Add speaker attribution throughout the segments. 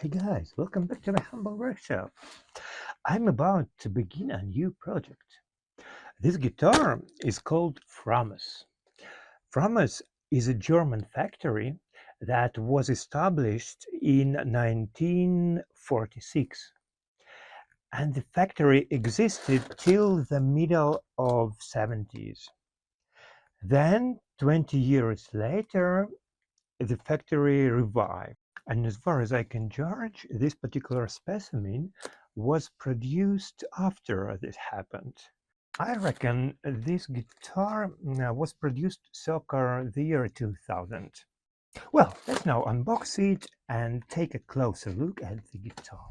Speaker 1: Hey guys, welcome back to my humble workshop. I'm about to begin a new project. This guitar is called Frommes. Frommes is a German factory that was established in 1946, and the factory existed till the middle of 70s. Then 20 years later, the factory revived. And as far as I can judge, this particular specimen was produced after this happened. I reckon this guitar was produced circa the year 2000. Well, let's now unbox it and take a closer look at the guitar.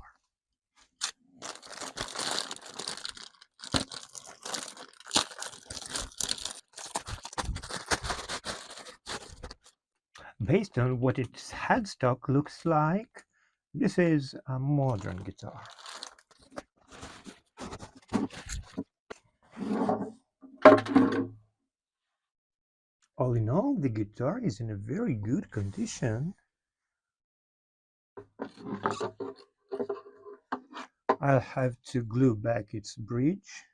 Speaker 1: Based on what its headstock looks like, this is a modern guitar. All in all, the guitar is in a very good condition. I'll have to glue back its bridge.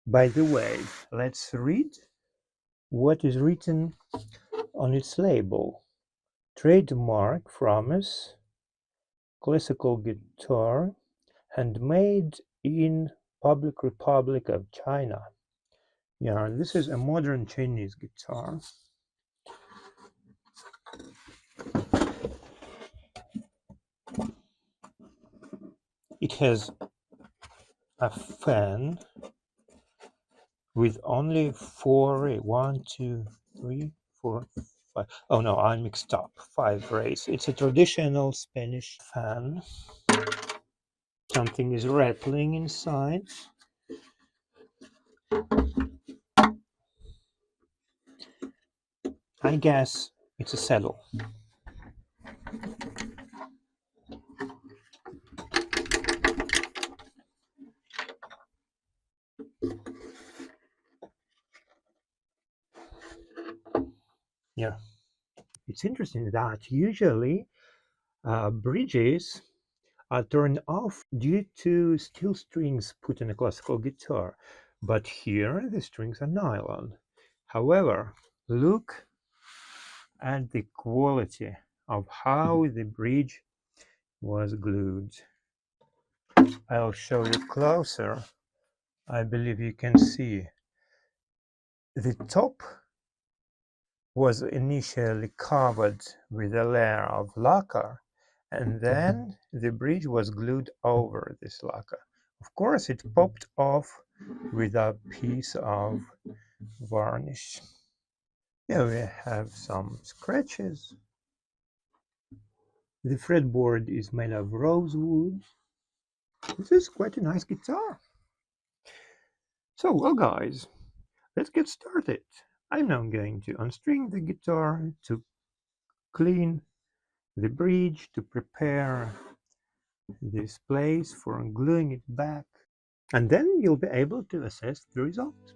Speaker 1: By the way, let's read what is written on its label. Trademark Frommes classical guitar, handmade in Public Republic of China. Yeah, this is a modern Chinese guitar. It has a fan with only four, 1, 2, 3, 4, 5. Oh no, I mixed up. 5 rays. It's a traditional Spanish fan. Something is rattling inside. I guess it's a saddle. Yeah. It's interesting that usually bridges are turned off due to steel strings put in a classical guitar, but here the strings are nylon. However, look at the quality of how the bridge was glued. I'll show you closer. I believe you can see the top was initially covered with a layer of lacquer, and then the bridge was glued over this lacquer. Of course, it popped off with a piece of varnish. Here we have some scratches. The fretboard is made of rosewood. This is quite a nice guitar. So, well guys, let's get started. I'm now going to unstring the guitar to clean the bridge, to prepare this place for gluing it back, and then you'll be able to assess the result.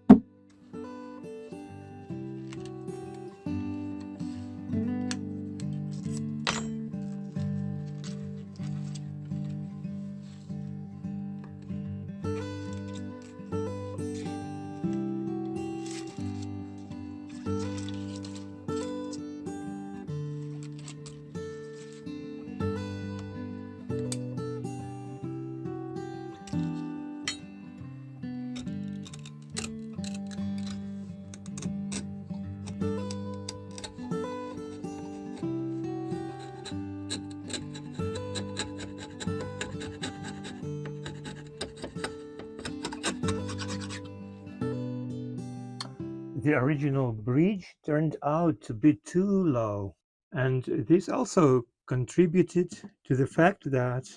Speaker 1: The original bridge turned out to be too low, and this also contributed to the fact that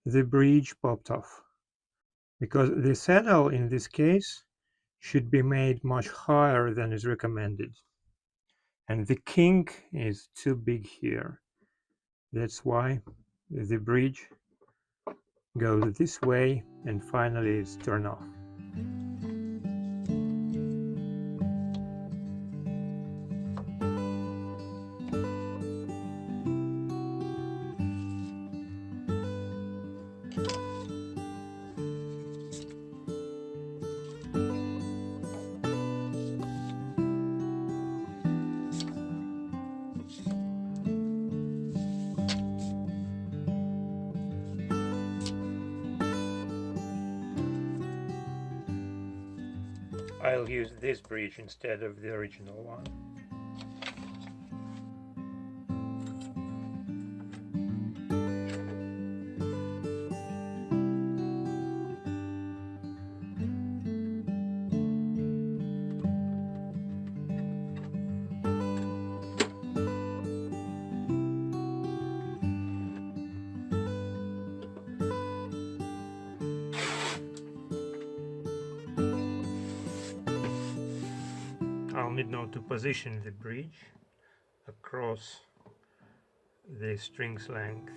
Speaker 1: the bridge popped off, because the saddle in this case should be made much higher than is recommended, and the kink is too big here. That's why the bridge goes this way and finally is turned off. I'll use this bridge instead of the original one. I'll need now to position the bridge across the string's length.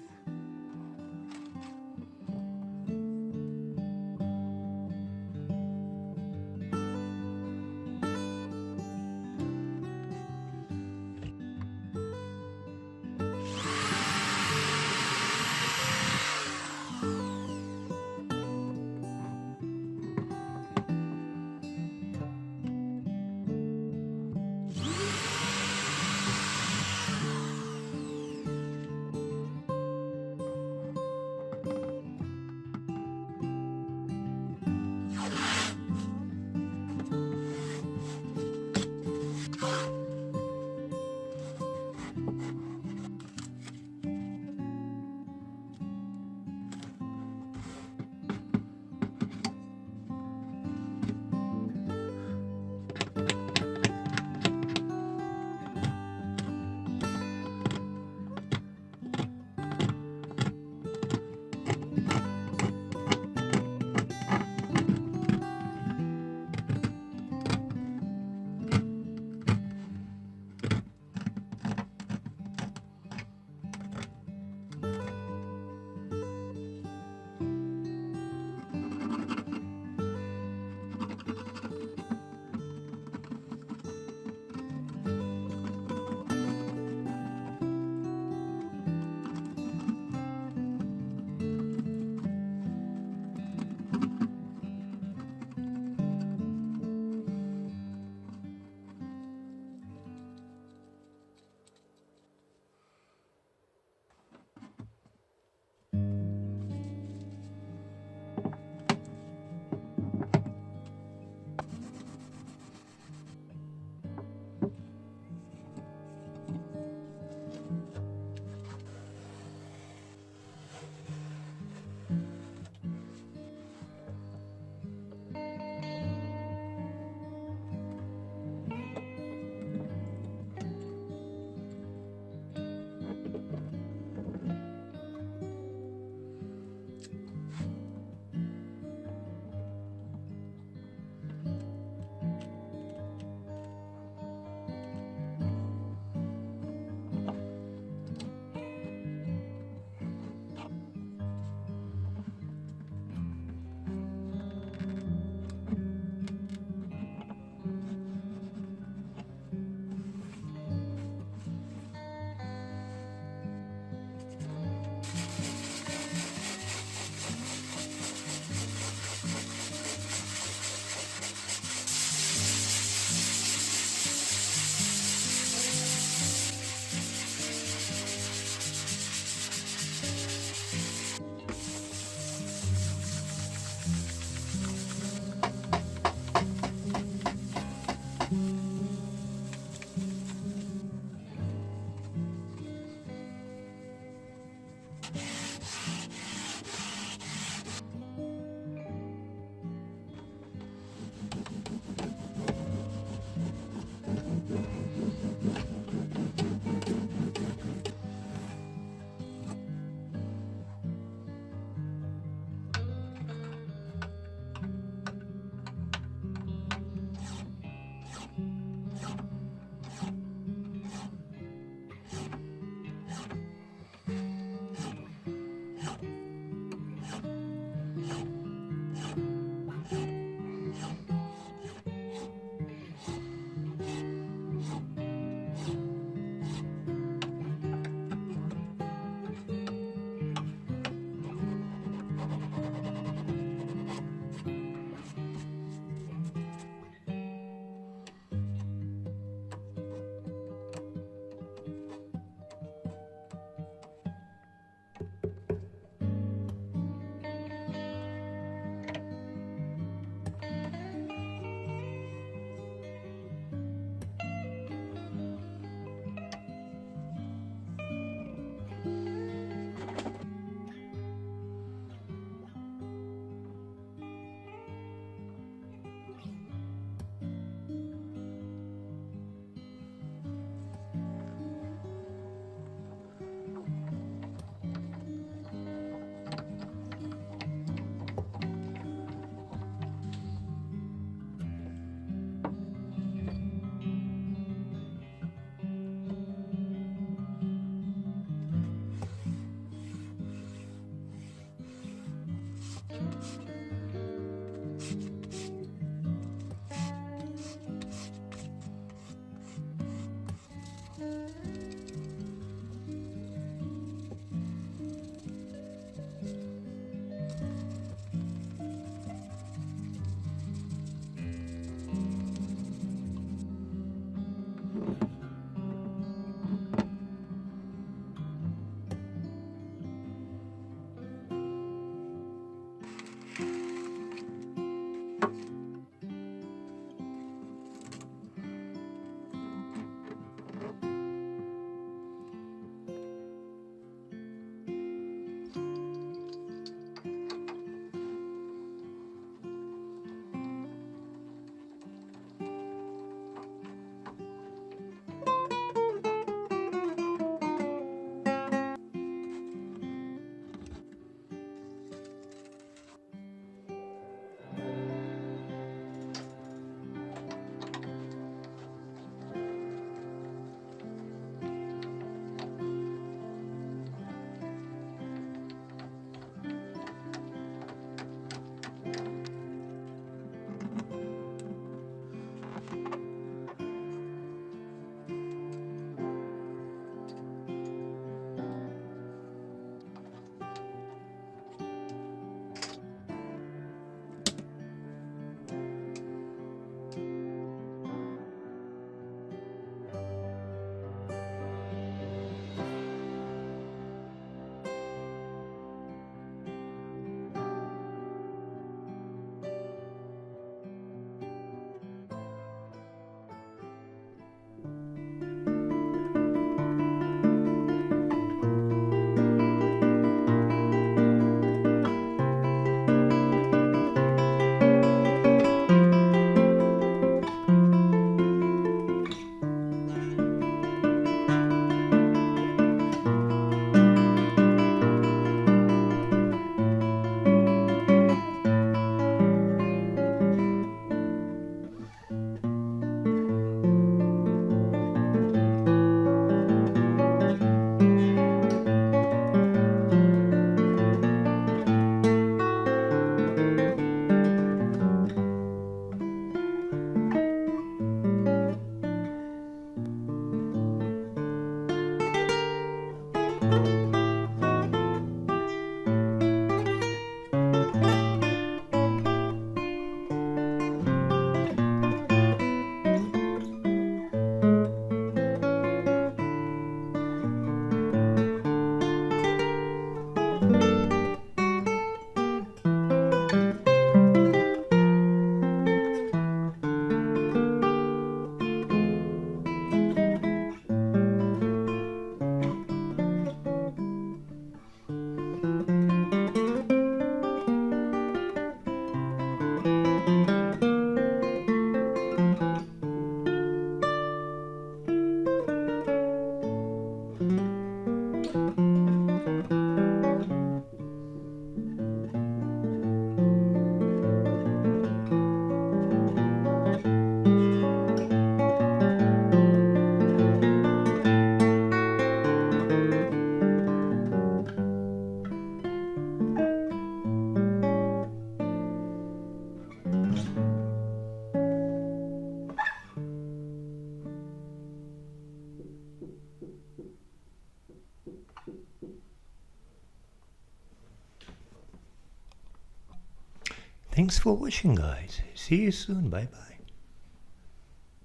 Speaker 1: Thanks for watching, guys. See you soon. Bye bye.